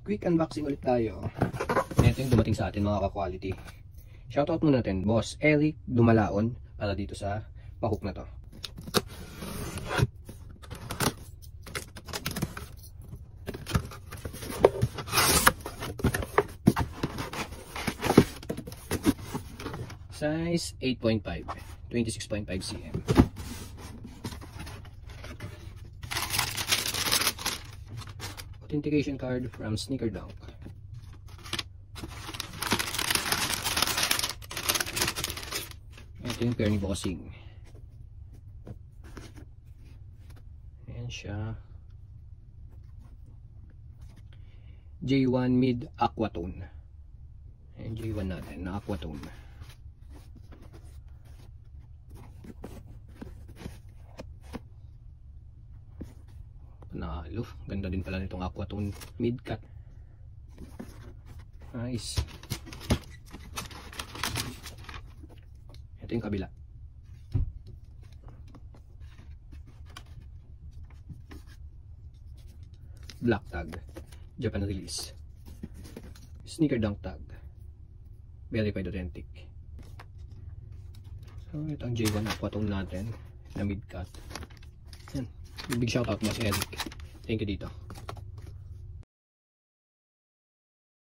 quick unboxing ulit tayo. Ito yung dumating sa atin mga ka-quality. Shoutout muna natin, Boss Eric Dumalaon para dito sa pahook na to. Size 8.5, 26.5 cm. Authentication card from Sneaker Dunk. Ito yung pair ni Bossing. Ayan siya. J1 Mid Aquatone. Ayan J1 natin na Aquatone. Nalo, ganda din pala nitong Aquatone mid cut. Nice. Ito yung kabila. Black tag, Japan release. Sneaker Dunk tag, verified authentic. So ito ang J1 Aquatone natin na mid cut. Yan. Big shoutout Boss Eric. Thank you dito.